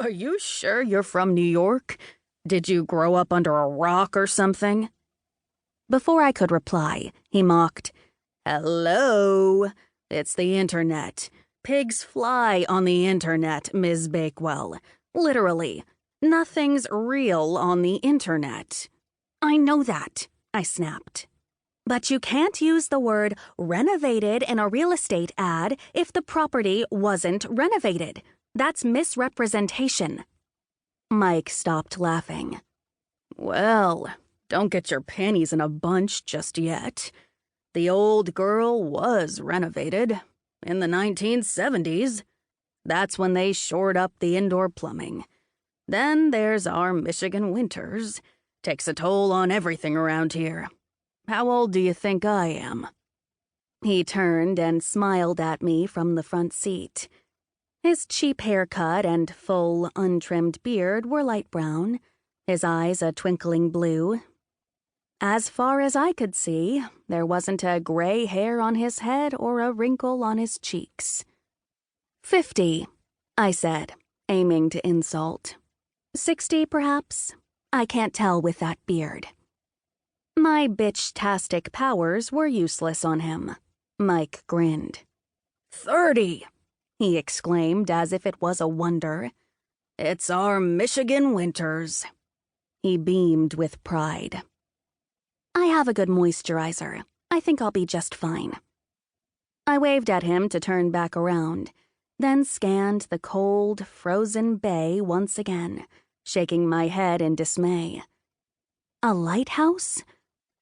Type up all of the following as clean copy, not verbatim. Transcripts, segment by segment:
Are you sure you're from New York? Did you grow up under a rock or something? Before I could reply, he mocked, Hello? It's the internet. Pigs fly on the internet, Ms. Bakewell. Literally, nothing's real on the internet. I know that, I snapped. But you can't use the word renovated in a real estate ad if the property wasn't renovated. That's misrepresentation. Mike stopped laughing. Well, don't get your panties in a bunch just yet. The old girl was renovated in the 1970s. That's when they shored up the indoor plumbing. Then there's our Michigan winters. Takes a toll on everything around here. How old do you think I am? He turned and smiled at me from the front seat. His cheap haircut and full, untrimmed beard were light brown, his eyes a twinkling blue. As far as I could see, there wasn't a gray hair on his head or a wrinkle on his cheeks. 50, I said, aiming to insult. 60, perhaps? I can't tell with that beard. My bitch-tastic powers were useless on him. Mike grinned. 30, he exclaimed as if it was a wonder. It's our Michigan winters. He beamed with pride. I have a good moisturizer. I think I'll be just fine. I waved at him to turn back around, then scanned the cold, frozen bay once again, shaking my head in dismay. A lighthouse?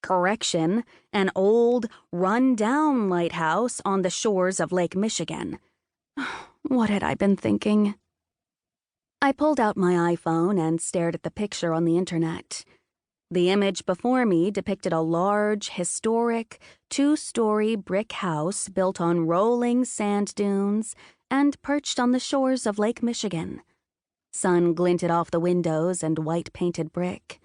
Correction, an old, run-down lighthouse on the shores of Lake Michigan. What had I been thinking? I pulled out my iPhone and stared at the picture on the internet. The image before me depicted a large, historic, 2-story brick house built on rolling sand dunes and perched on the shores of Lake Michigan. Sun glinted off the windows and white-painted brick.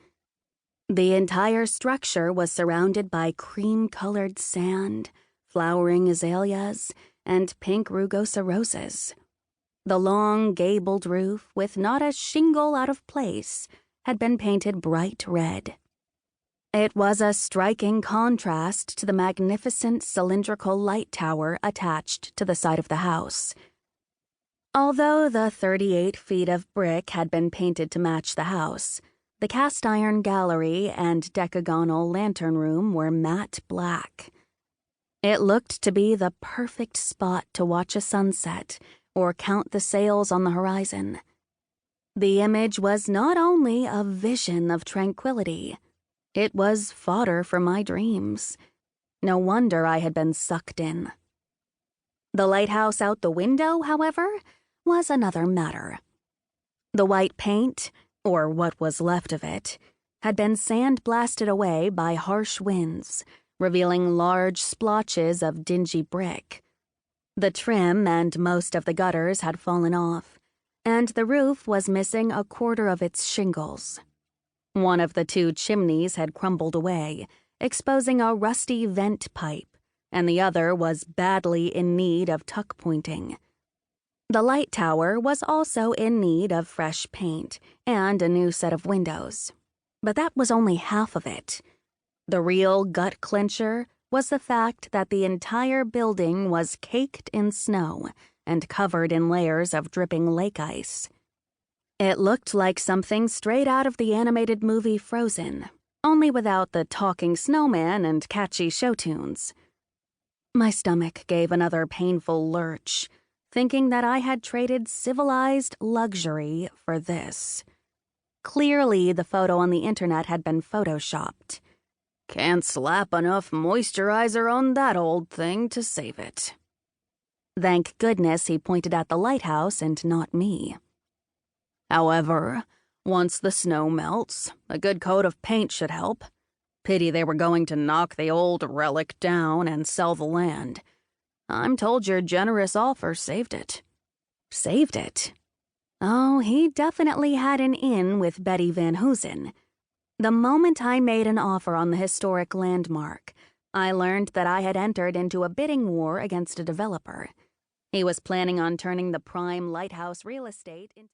The entire structure was surrounded by cream-colored sand, flowering azaleas, and pink rugosa roses. The long, gabled roof, with not a shingle out of place, had been painted bright red. It was a striking contrast to the magnificent cylindrical light tower attached to the side of the house. Although the 38 feet of brick had been painted to match the house, the cast-iron gallery and decagonal lantern room were matte black. It looked to be the perfect spot to watch a sunset or count the sails on the horizon. The image was not only a vision of tranquility, it was fodder for my dreams. No wonder I had been sucked in. The lighthouse out the window, however, was another matter. The white paint, or what was left of it, had been sand-blasted away by harsh winds, revealing large splotches of dingy brick. The trim and most of the gutters had fallen off, and the roof was missing a quarter of its shingles. One of the 2 chimneys had crumbled away, exposing a rusty vent pipe, and the other was badly in need of tuck-pointing. The light tower was also in need of fresh paint and a new set of windows. But that was only half of it. The real gut-clencher was the fact that the entire building was caked in snow and covered in layers of dripping lake ice. It looked like something straight out of the animated movie Frozen, only without the talking snowman and catchy show tunes. My stomach gave another painful lurch, thinking that I had traded civilized luxury for this. Clearly, the photo on the internet had been photoshopped. Can't slap enough moisturizer on that old thing to save it. Thank goodness he pointed at the lighthouse and not me. However, once the snow melts, a good coat of paint should help. Pity they were going to knock the old relic down and sell the land. I'm told your generous offer saved it. Saved it? Oh, he definitely had an in with Betty Van Hoosen. The moment I made an offer on the historic landmark, I learned that I had entered into a bidding war against a developer. He was planning on turning the prime lighthouse real estate into